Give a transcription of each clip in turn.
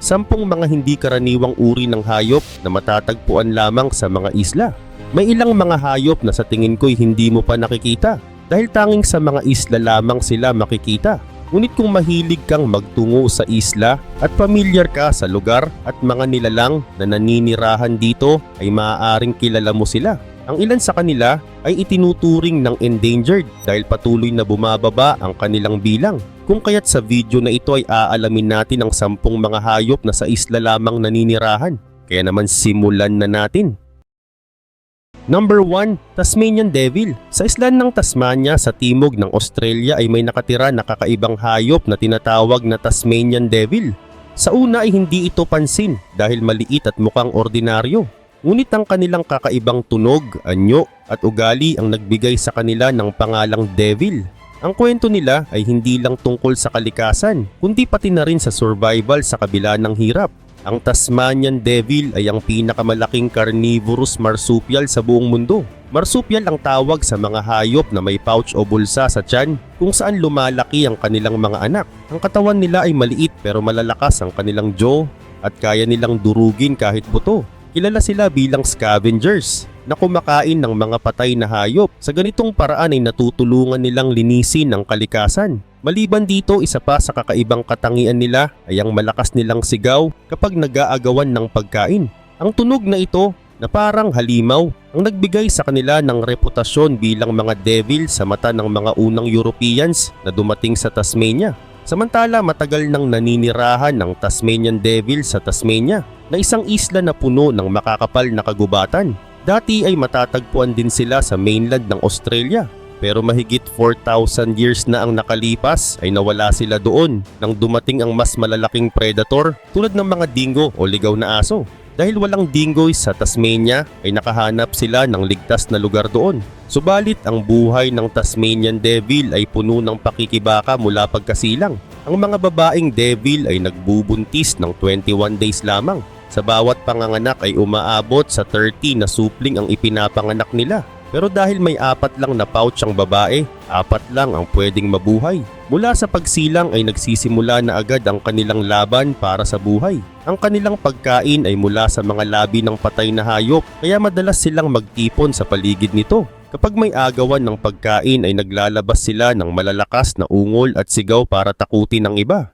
10 mga hindi karaniwang uri ng hayop na matatagpuan lamang sa mga isla. May ilang mga hayop na sa tingin ko'y hindi mo pa nakikita dahil tanging sa mga isla lamang sila makikita. Ngunit kung mahilig kang magtungo sa isla at pamilyar ka sa lugar at mga nilalang na naninirahan dito ay maaaring kilala mo sila. Ang ilan sa kanila ay itinuturing ng endangered dahil patuloy na bumababa ang kanilang bilang. Kung kaya't sa video na ito ay aalamin natin ang 10 mga hayop na sa isla lamang naninirahan. Kaya naman simulan na natin. Number 1, Tasmanian Devil. Sa isla ng Tasmania sa timog ng Australia ay may nakatira na kakaibang hayop na tinatawag na Tasmanian Devil. Sa una ay hindi ito pansin dahil maliit at mukhang ordinaryo. Ngunit ang kanilang kakaibang tunog, anyo at ugali ang nagbigay sa kanila ng pangalang Devil. Ang kwento nila ay hindi lang tungkol sa kalikasan, kundi pati na rin sa survival sa kabila ng hirap. Ang Tasmanian Devil ay ang pinakamalaking carnivorous marsupial sa buong mundo. Marsupial ang tawag sa mga hayop na may pouch o bulsa sa tiyan kung saan lumalaki ang kanilang mga anak. Ang katawan nila ay maliit pero malalakas ang kanilang jaw at kaya nilang durugin kahit buto. Kilala sila bilang scavengers na kumakain ng mga patay na hayop. Sa ganitong paraan ay natutulungan nilang linisin ang kalikasan. Maliban dito, isa pa sa kakaibang katangian nila ay ang malakas nilang sigaw kapag nag-aagawan ng pagkain. Ang tunog na ito na parang halimaw ang nagbigay sa kanila ng reputasyon bilang mga devil sa mata ng mga unang Europeans na dumating sa Tasmania. Samantala, matagal nang naninirahan ng Tasmanian Devil sa Tasmania na isang isla na puno ng makakapal na kagubatan. Dati ay matatagpuan din sila sa mainland ng Australia. Pero mahigit 4,000 years na ang nakalipas ay nawala sila doon nang dumating ang mas malalaking predator tulad ng mga dingo o ligaw na aso. Dahil walang dingoy sa Tasmania ay nakahanap sila ng ligtas na lugar doon. Subalit ang buhay ng Tasmanian Devil ay puno ng pakikibaka mula pagkasilang. Ang mga babaeng devil ay nagbubuntis ng 21 days lamang. Sa bawat panganganak ay umaabot sa 30 na supling ang ipinapanganak nila. Pero dahil may 4 lang na pouch ang babae, 4 lang ang pwedeng mabuhay. Mula sa pagsilang ay nagsisimula na agad ang kanilang laban para sa buhay. Ang kanilang pagkain ay mula sa mga labi ng patay na hayop, kaya madalas silang magtipon sa paligid nito. Kapag may agawan ng pagkain ay naglalabas sila ng malalakas na ungol at sigaw para takutin ang iba.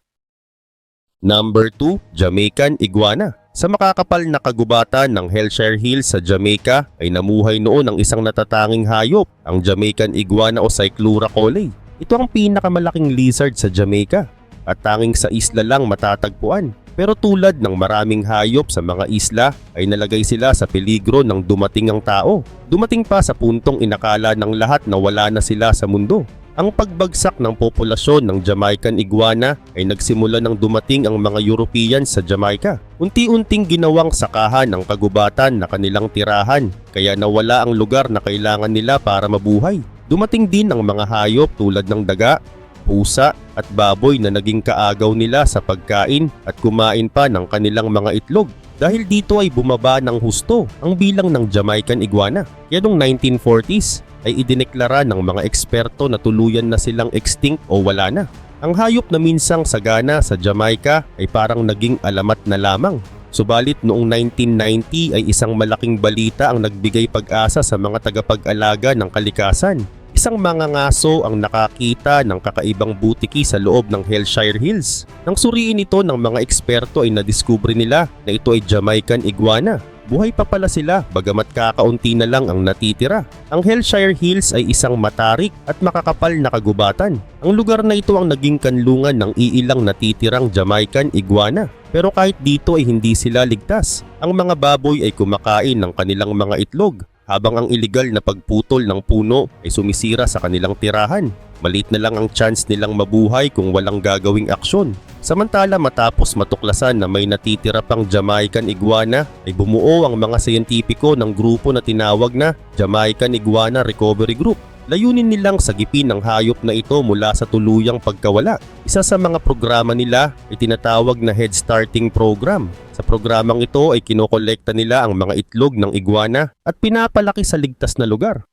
Number 2, Jamaican Iguana. Sa makakapal na kagubatan ng Hellshire Hills sa Jamaica ay namuhay noon ang isang natatanging hayop, ang Jamaican Iguana o Cyclura coley. Ito ang pinakamalaking lizard sa Jamaica at tanging sa isla lang matatagpuan. Pero tulad ng maraming hayop sa mga isla ay nalagay sila sa peligro ng dumating ang tao. Dumating pa sa puntong inakala ng lahat na wala na sila sa mundo. Ang pagbagsak ng populasyon ng Jamaican Iguana ay nagsimula nang dumating ang mga Europeans sa Jamaica. Unti-unting ginawang sakahan ang kagubatan na kanilang tirahan, kaya nawala ang lugar na kailangan nila para mabuhay. Dumating din ang mga hayop tulad ng daga, pusa at baboy na naging kaagaw nila sa pagkain at kumain pa ng kanilang mga itlog. Dahil dito ay bumaba ng husto ang bilang ng Jamaican Iguana. Kaya noong 1940s, ay idineklara ng mga eksperto na tuluyan na silang extinct o wala na. Ang hayop na minsang sagana sa Jamaica ay parang naging alamat na lamang. Subalit noong 1990 ay isang malaking balita ang nagbigay pag-asa sa mga tagapag-alaga ng kalikasan. Isang mangangaso ang nakakita ng kakaibang butiki sa loob ng Hellshire Hills. Nang suriin ito ng mga eksperto ay nadiskubre nila na ito ay Jamaican Iguana. Buhay pa pala sila bagamat kakaunti na lang ang natitira. Ang Hellshire Hills ay isang matarik at makakapal na kagubatan. Ang lugar na ito ang naging kanlungan ng iilang natitirang Jamaican Iguana. Pero kahit dito ay hindi sila ligtas. Ang mga baboy ay kumakain ng kanilang mga itlog, habang ang iligal na pagputol ng puno ay sumisira sa kanilang tirahan. Maliit na lang ang chance nilang mabuhay kung walang gagawing aksyon. Samantala matapos matuklasan na may natitira pang Jamaican Iguana ay bumuo ang mga siyentipiko ng grupo na tinawag na Jamaican Iguana Recovery Group. Layunin nilang sagipin ang hayop na ito mula sa tuluyang pagkawala. Isa sa mga programa nila ay tinatawag na Head Starting Program. Sa programang ito ay kinokolekta nila ang mga itlog ng iguana at pinapalaki sa ligtas na lugar.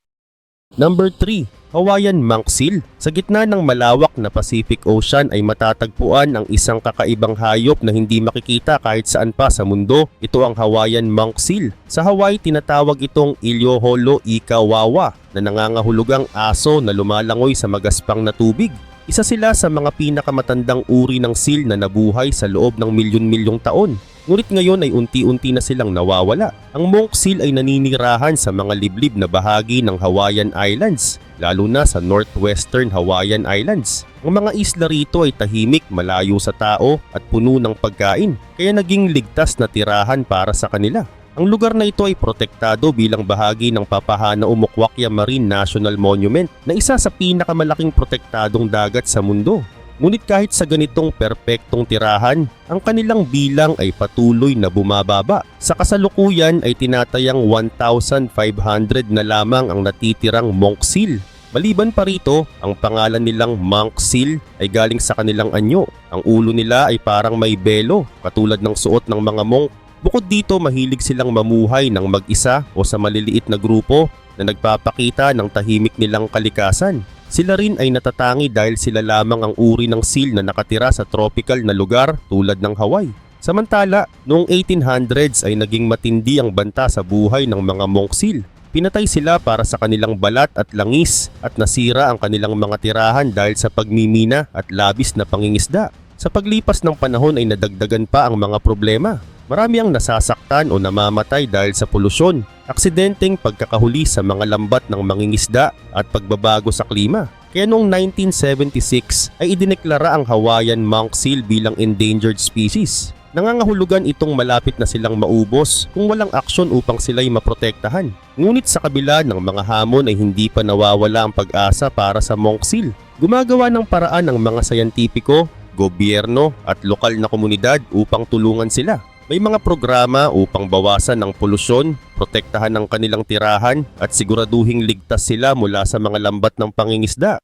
Number 3. Hawaiian monk seal. Sa gitna ng malawak na Pacific Ocean ay matatagpuan ang isang kakaibang hayop na hindi makikita kahit saan pa sa mundo. Ito ang Hawaiian monk seal. Sa Hawaii tinatawag itong Ilioholo ikawawa na nangangahulugang aso na lumalangoy sa magaspang na tubig. Isa sila sa mga pinakamatandang uri ng seal na nabuhay sa loob ng milyon-milyong taon. Ngunit ngayon ay unti-unti na silang nawawala. Ang monk seal ay naninirahan sa mga liblib na bahagi ng Hawaiian Islands, lalo na sa northwestern Hawaiian Islands. Ang mga isla rito ay tahimik, malayo sa tao at puno ng pagkain, kaya naging ligtas na tirahan para sa kanila. Ang lugar na ito ay protektado bilang bahagi ng Papahana Umukwakya Marine National Monument na isa sa pinakamalaking protektadong dagat sa mundo. Ngunit kahit sa ganitong perpektong tirahan, ang kanilang bilang ay patuloy na bumababa. Sa kasalukuyan ay tinatayang 1,500 na lamang ang natitirang monk seal. Maliban pa rito, ang pangalan nilang monk seal ay galing sa kanilang anyo. Ang ulo nila ay parang may belo, katulad ng suot ng mga monk. Bukod dito, mahilig silang mamuhay ng mag-isa o sa maliliit na grupo na nagpapakita ng tahimik nilang kalikasan. Sila rin ay natatangi dahil sila lamang ang uri ng seal na nakatira sa tropical na lugar tulad ng Hawaii. Samantala, noong 1800s ay naging matindi ang banta sa buhay ng mga monk seal. Pinatay sila para sa kanilang balat at langis at nasira ang kanilang mga tirahan dahil sa pagmimina at labis na pangingisda. Sa paglipas ng panahon ay nadagdagan pa ang mga problema. Marami ang nasasaktan o namamatay dahil sa polusyon, aksidenteng pagkakahuli sa mga lambat ng mangingisda at pagbabago sa klima. Kaya noong 1976 ay idineklara ang Hawaiian monk seal bilang endangered species. Nangangahulugan itong malapit na silang maubos kung walang aksyon upang sila'y maprotektahan. Ngunit sa kabila ng mga hamon ay hindi pa nawawala ang pag-asa para sa monk seal. Gumagawa ng paraan ng mga sayantipiko, gobyerno at lokal na komunidad upang tulungan sila. May mga programa upang bawasan ang polusyon, protektahan ang kanilang tirahan at siguraduhing ligtas sila mula sa mga lambat ng pangingisda.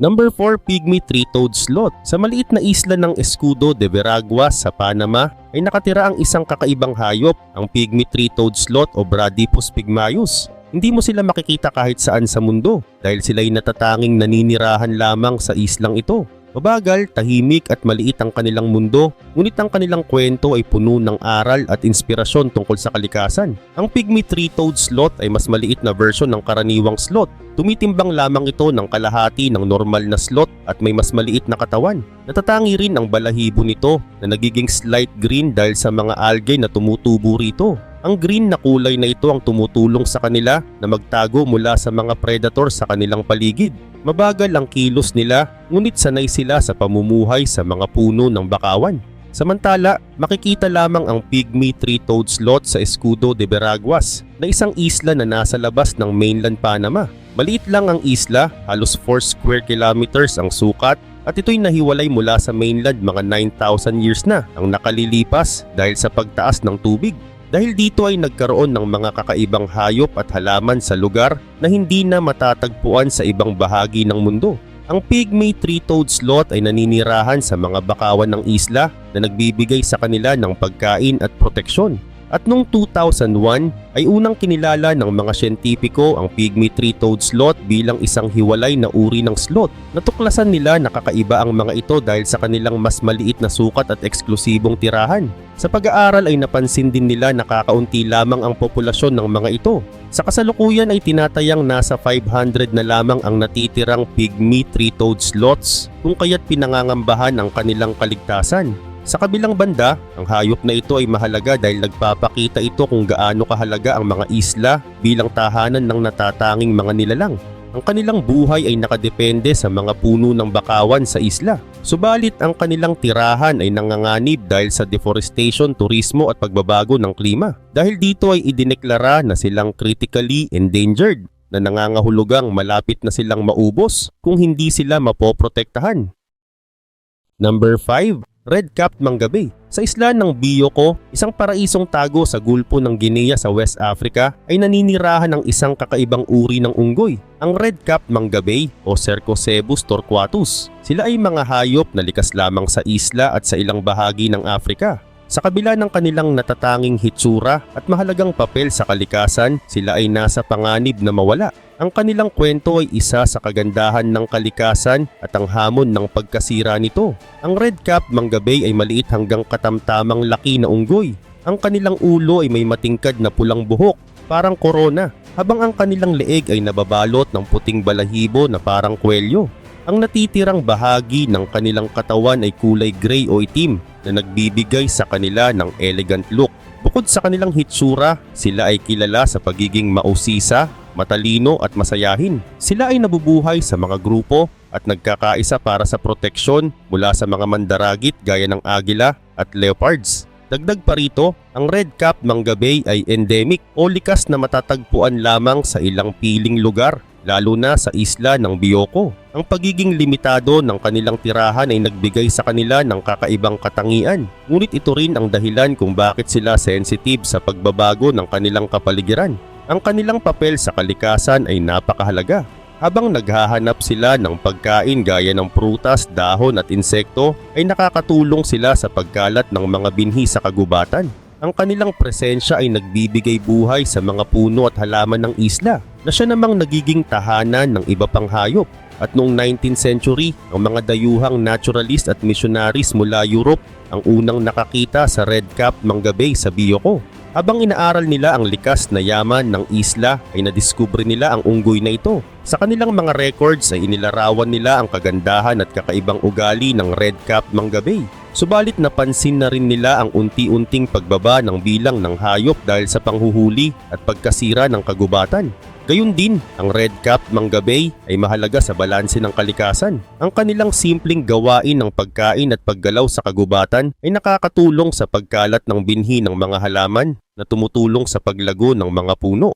Number 4. Pygmy three-toed sloth. Sa maliit na isla ng Escudo de Veragua sa Panama ay nakatira ang isang kakaibang hayop, ang Pygmy three-toed sloth o Bradypus pygmaeus. Hindi mo sila makikita kahit saan sa mundo dahil sila'y natatanging naninirahan lamang sa islang ito. Mabagal, tahimik at maliit ang kanilang mundo, ngunit ang kanilang kwento ay puno ng aral at inspirasyon tungkol sa kalikasan. Ang Pygmy three-toed sloth ay mas maliit na version ng karaniwang sloth. Tumitimbang lamang ito ng kalahati ng normal na sloth at may mas maliit na katawan. Natatangi rin ang balahibo nito na nagiging slight green dahil sa mga algae na tumutubo rito. Ang green na kulay na ito ang tumutulong sa kanila na magtago mula sa mga predator sa kanilang paligid. Mabagal ang kilos nila, ngunit sanay sila sa pamumuhay sa mga puno ng bakawan. Samantala, makikita lamang ang Pygmy three-toed sloth sa Escudo de Veraguas na isang isla na nasa labas ng mainland Panama. Maliit lang ang isla, halos 4 square kilometers ang sukat at ito'y nahiwalay mula sa mainland mga 9,000 years na ang nakalilipas dahil sa pagtaas ng tubig. Dahil dito ay nagkaroon ng mga kakaibang hayop at halaman sa lugar na hindi na matatagpuan sa ibang bahagi ng mundo. Ang Pygmy three-toed sloth ay naninirahan sa mga bakawan ng isla na nagbibigay sa kanila ng pagkain at proteksyon. At noong 2001 ay unang kinilala ng mga siyentipiko ang Pygmy three-toed sloth bilang isang hiwalay na uri ng sloth. Natuklasan nila na kakaiba ang mga ito dahil sa kanilang mas maliit na sukat at eksklusibong tirahan. Sa pag-aaral ay napansin din nila na kakaunti lamang ang populasyon ng mga ito. Sa kasalukuyan ay tinatayang nasa 500 na lamang ang natitirang Pygmy three-toed sloths kung kaya't pinangangambahan ang kanilang kaligtasan. Sa kabilang banda, ang hayop na ito ay mahalaga dahil nagpapakita ito kung gaano kahalaga ang mga isla bilang tahanan ng natatanging mga nilalang. Ang kanilang buhay ay nakadepende sa mga puno ng bakawan sa isla. Subalit ang kanilang tirahan ay nanganganib dahil sa deforestation, turismo at pagbabago ng klima. Dahil dito ay idineklara na silang critically endangered na nangangahulugang malapit na silang maubos kung hindi sila mapoprotektahan. Number 5. Red-capped manggabe. Sa isla ng Bioko, isang paraisong tago sa gulpo ng Guinea sa West Africa ay naninirahan ng isang kakaibang uri ng unggoy, ang red-capped manggabe o Cercocebus torquatus. Sila ay mga hayop na likas lamang sa isla at sa ilang bahagi ng Africa. Sa kabila ng kanilang natatanging hitsura at mahalagang papel sa kalikasan, sila ay nasa panganib na mawala. Ang kanilang kwento ay isa sa kagandahan ng kalikasan at ang hamon ng pagkasira nito. Ang red cap mangga bay ay maliit hanggang katamtamang laki na unggoy. Ang kanilang ulo ay may matingkad na pulang buhok, parang korona, habang ang kanilang leeg ay nababalot ng puting balahibo na parang kwelyo. Ang natitirang bahagi ng kanilang katawan ay kulay gray o itim na nagbibigay sa kanila ng elegant look. Bukod sa kanilang hitsura, sila ay kilala sa pagiging mausisa, matalino at masayahin. Sila ay nabubuhay sa mga grupo at nagkakaisa para sa proteksyon mula sa mga mandaragit gaya ng agila at leopards. Dagdag pa rito, ang red cap mangga bay ay endemic o likas na matatagpuan lamang sa ilang piling lugar, lalo na sa isla ng Bioko. Ang pagiging limitado ng kanilang tirahan ay nagbigay sa kanila ng kakaibang katangian, ngunit ito rin ang dahilan kung bakit sila sensitive sa pagbabago ng kanilang kapaligiran. Ang kanilang papel sa kalikasan ay napakahalaga. Habang naghahanap sila ng pagkain gaya ng prutas, dahon at insekto, ay nakakatulong sila sa pagkalat ng mga binhi sa kagubatan. Ang kanilang presensya ay nagbibigay buhay sa mga puno at halaman ng isla, na siya namang nagiging tahanan ng iba pang hayop. At noong 19th century, ang mga dayuhang naturalist at missionaries mula Europe ang unang nakakita sa red cap mangga bay sa Bioko. Habang inaaral nila ang likas na yaman ng isla ay nadiskubre nila ang unggoy na ito. Sa kanilang mga records ay inilarawan nila ang kagandahan at kakaibang ugali ng red cap mangga bay. Subalit napansin na rin nila ang unti-unting pagbaba ng bilang ng hayop dahil sa panghuhuli at pagkasira ng kagubatan. Gayun din, ang red cap mangga bay ay mahalaga sa balanse ng kalikasan. Ang kanilang simpleng gawain ng pagkain at paggalaw sa kagubatan ay nakakatulong sa pagkalat ng binhi ng mga halaman na tumutulong sa paglago ng mga puno.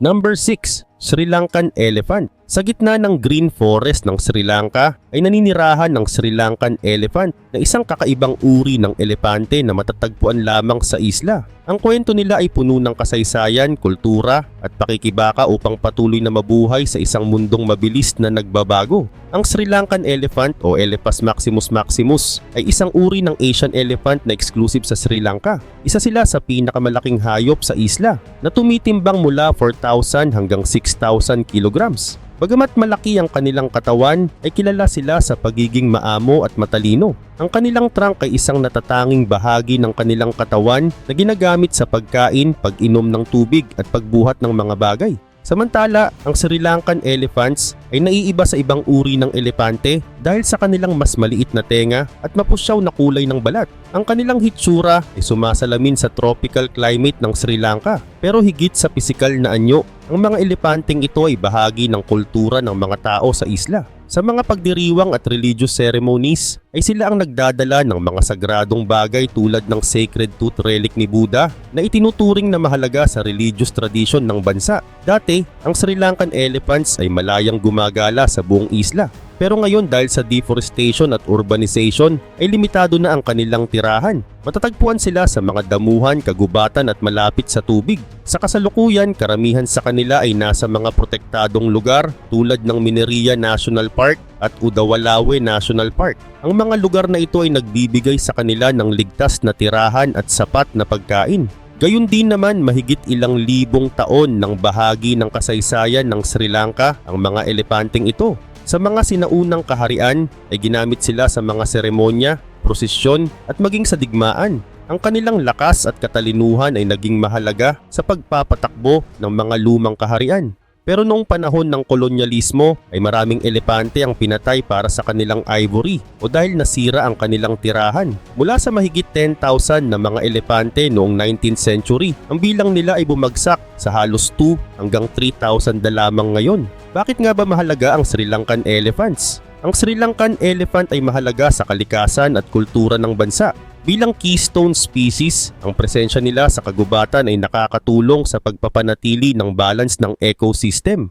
Number 6. Sri Lankan elephant. Sa gitna ng green forest ng Sri Lanka ay naninirahan ng Sri Lankan elephant na isang kakaibang uri ng elepante na matatagpuan lamang sa isla. Ang kwento nila ay puno ng kasaysayan, kultura at pakikibaka upang patuloy na mabuhay sa isang mundong mabilis na nagbabago. Ang Sri Lankan elephant o Elephas maximus maximus ay isang uri ng Asian elephant na exclusive sa Sri Lanka. Isa sila sa pinakamalaking hayop sa isla na tumitimbang mula 4,000 hanggang 6,000 kilograms. Bagamat malaki ang kanilang katawan, ay kilala sila sa pagiging maamo at matalino. Ang kanilang trunk ay isang natatanging bahagi ng kanilang katawan na ginagamit sa pagkain, pag-inom ng tubig at pagbuhat ng mga bagay. Samantala, ang Sri Lankan elephants ay naiiba sa ibang uri ng elepante dahil sa kanilang mas maliit na tenga at mapusyaw na kulay ng balat. Ang kanilang hitsura ay sumasalamin sa tropical climate ng Sri Lanka, pero higit sa pisikal na anyo, ang mga elepanteng ito ay bahagi ng kultura ng mga tao sa isla. Sa mga pagdiriwang at religious ceremonies ay sila ang nagdadala ng mga sagradong bagay tulad ng sacred tooth relic ni Buddha na itinuturing na mahalaga sa religious tradition ng bansa. Dati, ang Sri Lankan elephants ay malayang gumagala sa buong isla. Pero ngayon dahil sa deforestation at urbanization ay limitado na ang kanilang tirahan. Matatagpuan sila sa mga damuhan, kagubatan at malapit sa tubig. Sa kasalukuyan, karamihan sa kanila ay nasa mga protektadong lugar tulad ng Mineria National Park at Udawalawe National Park. Ang mga lugar na ito ay nagbibigay sa kanila ng ligtas na tirahan at sapat na pagkain. Gayun din naman mahigit ilang libong taon ng bahagi ng kasaysayan ng Sri Lanka ang mga elepanteng ito. Sa mga sinaunang kaharian ay ginamit sila sa mga seremonya, prosesyon at maging sa digmaan. Ang kanilang lakas at katalinuhan ay naging mahalaga sa pagpapatakbo ng mga lumang kaharian. Pero noong panahon ng kolonyalismo ay maraming elepante ang pinatay para sa kanilang ivory o dahil nasira ang kanilang tirahan. Mula sa mahigit 10,000 na mga elepante noong 19th century, ang bilang nila ay bumagsak sa halos 2 hanggang 3,000 na lamang ngayon. Bakit nga ba mahalaga ang Sri Lankan elephants? Ang Sri Lankan elephant ay mahalaga sa kalikasan at kultura ng bansa. Bilang keystone species, ang presensya nila sa kagubatan ay nakakatulong sa pagpapanatili ng balance ng ecosystem.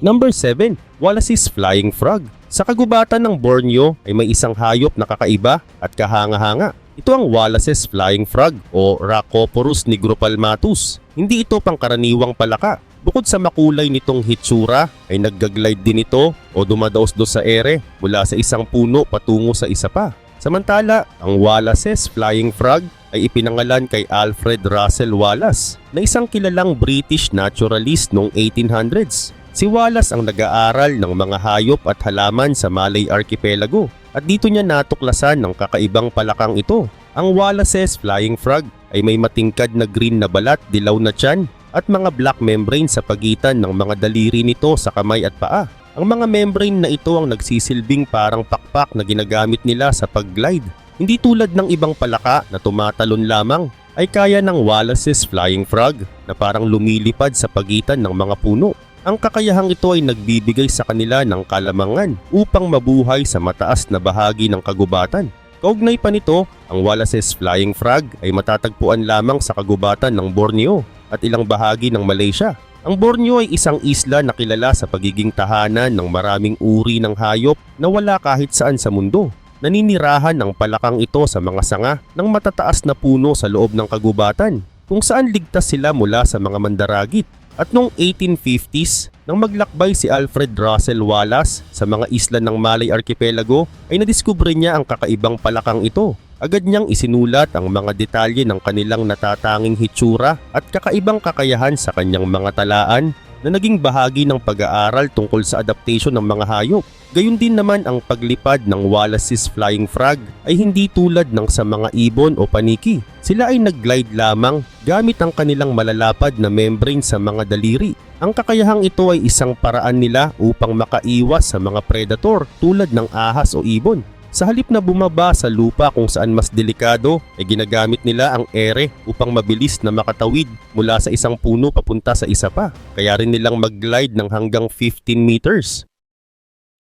Number 7. Wallace's Flying Frog. Sa kagubatan ng Borneo ay may isang hayop na kakaiba at kahanga-hanga. Ito ang Wallace's Flying Frog o Rhacoporus nigrupalmatus. Hindi ito pangkaraniwang palaka. Bukod sa makulay nitong hitsura ay naggaglide din ito o dumadaos-dos sa ere mula sa isang puno patungo sa isa pa. Samantala, ang Wallace's Flying Frog ay ipinangalan kay Alfred Russel Wallace na isang kilalang British naturalist noong 1800s. Si Wallace ang nag-aaral ng mga hayop at halaman sa Malay Archipelago at dito niya natuklasan ng kakaibang palakang ito. Ang Wallace's Flying Frog ay may matingkad na green na balat, dilaw na tiyan at mga black membrane sa pagitan ng mga daliri nito sa kamay at paa. Ang mga membrane na ito ang nagsisilbing parang pakpak na ginagamit nila sa pag-glide. Hindi tulad ng ibang palaka na tumatalon lamang, ay kaya ng Wallace's Flying Frog na parang lumilipad sa pagitan ng mga puno. Ang kakayahang ito ay nagbibigay sa kanila ng kalamangan upang mabuhay sa mataas na bahagi ng kagubatan. Kaugnay pa nito, ang Wallace's Flying Frog ay matatagpuan lamang sa kagubatan ng Borneo at ilang bahagi ng Malaysia. Ang Borneo ay isang isla na kilala sa pagiging tahanan ng maraming uri ng hayop na wala kahit saan sa mundo. Naninirahan ang palakang ito sa mga sanga ng matataas na puno sa loob ng kagubatan kung saan ligtas sila mula sa mga mandaragit. At noong 1850s, nang maglakbay si Alfred Russel Wallace sa mga isla ng Malay Archipelago, ay nadiskubre niya ang kakaibang palakang ito. Agad niyang isinulat ang mga detalye ng kanilang natatanging hitsura at kakaibang kakayahan sa kanyang mga talaan na naging bahagi ng pag-aaral tungkol sa adaptation ng mga hayop. Gayun din naman ang paglipad ng Wallace's Flying Frog ay hindi tulad ng sa mga ibon o paniki. Sila ay nag-glide lamang gamit ang kanilang malalapad na membrane sa mga daliri. Ang kakayahang ito ay isang paraan nila upang makaiwas sa mga predator tulad ng ahas o ibon. Sa halip na bumaba sa lupa kung saan mas delikado, ay ginagamit nila ang ere upang mabilis na makatawid mula sa isang puno papunta sa isa pa. Kaya rin nilang mag-glide ng hanggang 15 meters.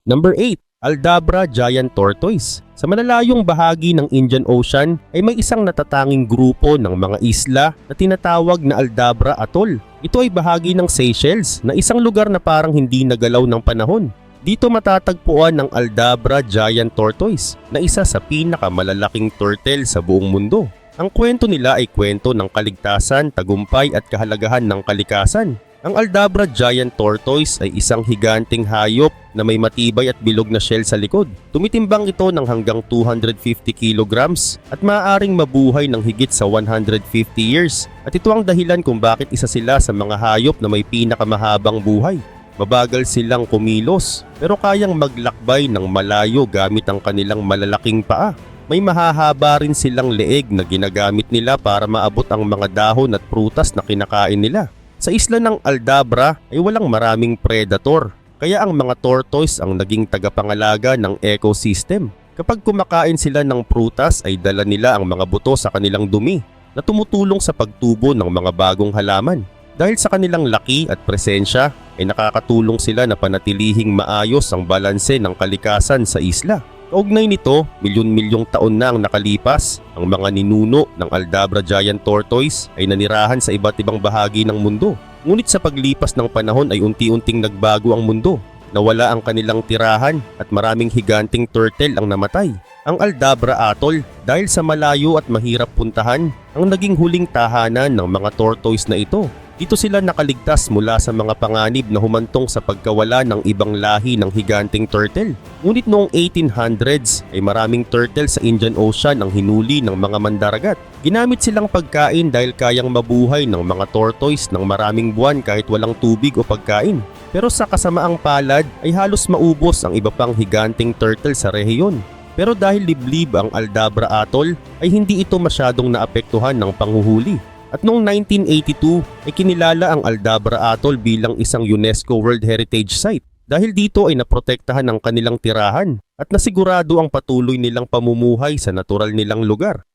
Number 8. Aldabra Giant Tortoise. Sa malalayong bahagi ng Indian Ocean ay may isang natatanging grupo ng mga isla na tinatawag na Aldabra Atoll. Ito ay bahagi ng Seychelles na isang lugar na parang hindi nagalaw ng panahon. Dito matatagpuan ang Aldabra Giant Tortoise na isa sa pinakamalalaking turtle sa buong mundo. Ang kwento nila ay kwento ng kaligtasan, tagumpay at kahalagahan ng kalikasan. Ang Aldabra Giant Tortoise ay isang higanting hayop na may matibay at bilog na shell sa likod. Tumitimbang ito ng hanggang 250 kilograms at maaaring mabuhay ng higit sa 150 years. At ito ang dahilan kung bakit isa sila sa mga hayop na may pinakamahabang buhay. Mabagal silang kumilos pero kayang maglakbay ng malayo gamit ang kanilang malalaking paa. May mahahaba rin silang leeg na ginagamit nila para maabot ang mga dahon at prutas na kinakain nila. Sa isla ng Aldabra ay walang maraming predator, kaya ang mga tortoise ang naging tagapangalaga ng ecosystem. Kapag kumakain sila ng prutas ay dala nila ang mga buto sa kanilang dumi na tumutulong sa pagtubo ng mga bagong halaman. Dahil sa kanilang laki at presensya ay nakakatulong sila na panatilihing maayos ang balanse ng kalikasan sa isla. Kaugnay nito, milyon-milyong taon na ang nakalipas, ang mga ninuno ng Aldabra Giant Tortoise ay nanirahan sa iba't ibang bahagi ng mundo. Ngunit sa paglipas ng panahon ay unti-unting nagbago ang mundo. Nawala ang kanilang tirahan at maraming higanting turtle ang namatay. Ang Aldabra Atoll, dahil sa malayo at mahirap puntahan, ang naging huling tahanan ng mga tortoise na ito. Dito sila nakaligtas mula sa mga panganib na humantong sa pagkawala ng ibang lahi ng higanting turtle. Ngunit noong 1800s ay maraming turtle sa Indian Ocean ang hinuli ng mga mandaragat. Ginamit silang pagkain dahil kayang mabuhay ng mga tortoise ng maraming buwan kahit walang tubig o pagkain. Pero sa kasamaang palad ay halos maubos ang iba pang higanting turtle sa rehiyon. Pero dahil liblib ang Aldabra Atoll ay hindi ito masyadong naapektuhan ng panghuhuli. At noong 1982 ay kinilala ang Aldabra Atoll bilang isang UNESCO World Heritage Site dahil dito ay naprotektahan ang kanilang tirahan at nasigurado ang patuloy nilang pamumuhay sa natural nilang lugar.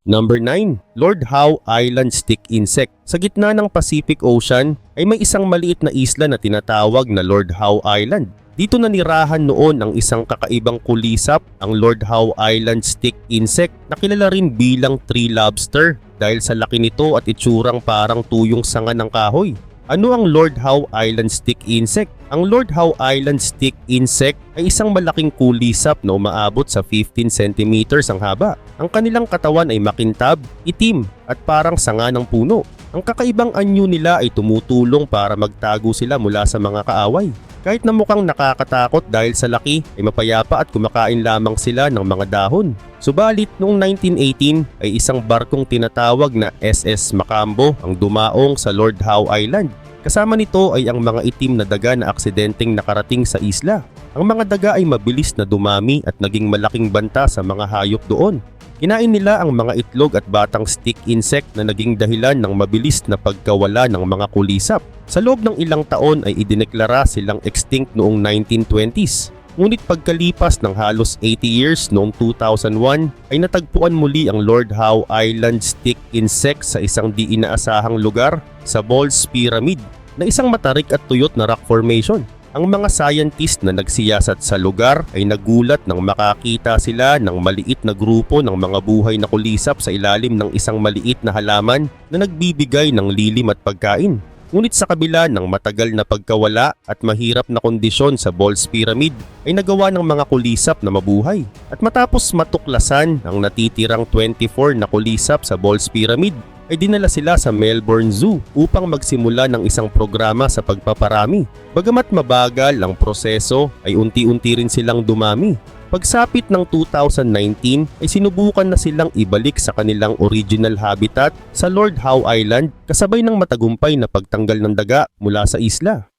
Number 9. Lord Howe Island Stick Insect. Sa gitna ng Pacific Ocean ay may isang maliit na isla na tinatawag na Lord Howe Island. Dito nanirahan noon ang isang kakaibang kulisap, ang Lord Howe Island Stick Insect na kilala rin bilang tree lobster dahil sa laki nito at itsurang parang tuyong sanga ng kahoy. Ano ang Lord Howe Island Stick Insect? Ang Lord Howe Island Stick Insect ay isang malaking kulisap na umaabot sa 15 centimeters ang haba. Ang kanilang katawan ay makintab, itim at parang sanga ng puno. Ang kakaibang anyo nila ay tumutulong para magtago sila mula sa mga kaaway. Kahit na mukhang nakakatakot dahil sa laki ay mapayapa at kumakain lamang sila ng mga dahon. Subalit noong 1918 ay isang barkong tinatawag na SS Macambo ang dumaong sa Lord Howe Island. Kasama nito ay ang mga itim na daga na aksidenteng nakarating sa isla. Ang mga daga ay mabilis na dumami at naging malaking banta sa mga hayop doon. Kinain nila ang mga itlog at batang stick insect na naging dahilan ng mabilis na pagkawala ng mga kulisap. Sa loob ng ilang taon ay idineklara silang extinct noong 1920s. Ngunit pagkalipas ng halos 80 years noong 2001 ay natagpuan muli ang Lord Howe Island stick insect sa isang di inaasahang lugar sa Ball's Pyramid na isang matarik at tuyot na rock formation. Ang mga scientist na nagsiyasat sa lugar ay nagulat nang makakita sila ng maliit na grupo ng mga buhay na kulisap sa ilalim ng isang maliit na halaman na nagbibigay ng lilim at pagkain. Ngunit sa kabila ng matagal na pagkawala at mahirap na kondisyon sa Ball's Pyramid ay nagawa ng mga kulisap na mabuhay. At matapos matuklasan ang natitirang 24 na kulisap sa Ball's Pyramid ay dinala sila sa Melbourne Zoo upang magsimula ng isang programa sa pagpaparami. Bagamat mabagal ang proseso ay unti-unti rin silang dumami. Pagsapit ng 2019 ay sinubukan na silang ibalik sa kanilang original habitat sa Lord Howe Island kasabay ng matagumpay na pagtanggal ng daga mula sa isla.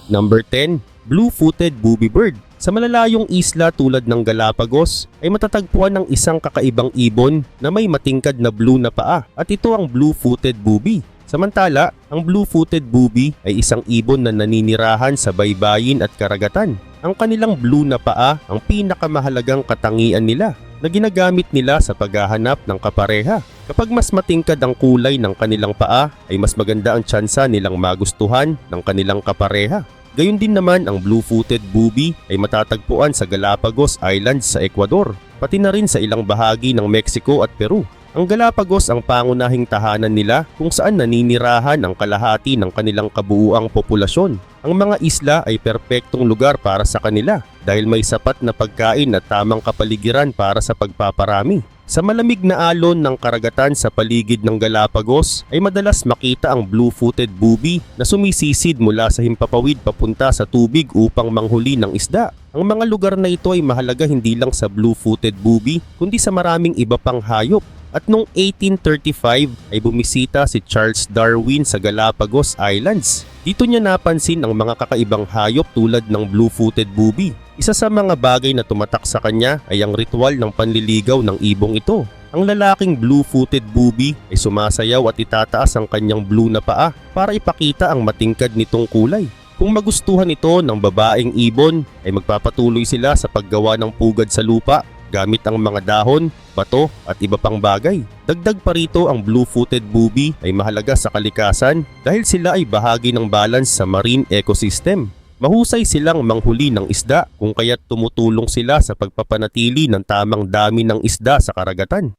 Number 10. Blue-footed booby bird. Sa malalayong isla tulad ng Galapagos ay matatagpuan ng isang kakaibang ibon na may matingkad na blue na paa at ito ang blue-footed booby. Samantala, ang blue-footed booby ay isang ibon na naninirahan sa baybayin at karagatan. Ang kanilang blue na paa ang pinakamahalagang katangian nila na ginagamit nila sa paghahanap ng kapareha. Kapag mas matingkad ang kulay ng kanilang paa ay mas maganda ang tsansa nilang magustuhan ng kanilang kapareha. Gayun din naman ang blue-footed booby ay matatagpuan sa Galapagos Islands sa Ecuador, pati na rin sa ilang bahagi ng Mexico at Peru. Ang Galapagos ang pangunahing tahanan nila kung saan naninirahan ang kalahati ng kanilang kabuuang populasyon. Ang mga isla ay perpektong lugar para sa kanila dahil may sapat na pagkain at tamang kapaligiran para sa pagpaparami. Sa malamig na alon ng karagatan sa paligid ng Galapagos ay madalas makita ang blue-footed booby na sumisisid mula sa himpapawid papunta sa tubig upang manghuli ng isda. Ang mga lugar na ito ay mahalaga hindi lang sa blue-footed booby kundi sa maraming iba pang hayop. At noong 1835 ay bumisita si Charles Darwin sa Galapagos Islands. Dito niya napansin ang mga kakaibang hayop tulad ng blue-footed booby. Isa sa mga bagay na tumatak sa kanya ay ang ritual ng panliligaw ng ibong ito. Ang lalaking blue-footed booby ay sumasayaw at itataas ang kanyang blue na paa para ipakita ang matingkad nitong kulay. Kung magustuhan ito ng babaeng ibon ay magpapatuloy sila sa paggawa ng pugad sa lupa gamit ang mga dahon, bato at iba pang bagay. Dagdag pa rito ang blue-footed booby ay mahalaga sa kalikasan dahil sila ay bahagi ng balance sa marine ecosystem. Mahusay silang manghuli ng isda kung kaya't tumutulong sila sa pagpapanatili ng tamang dami ng isda sa karagatan.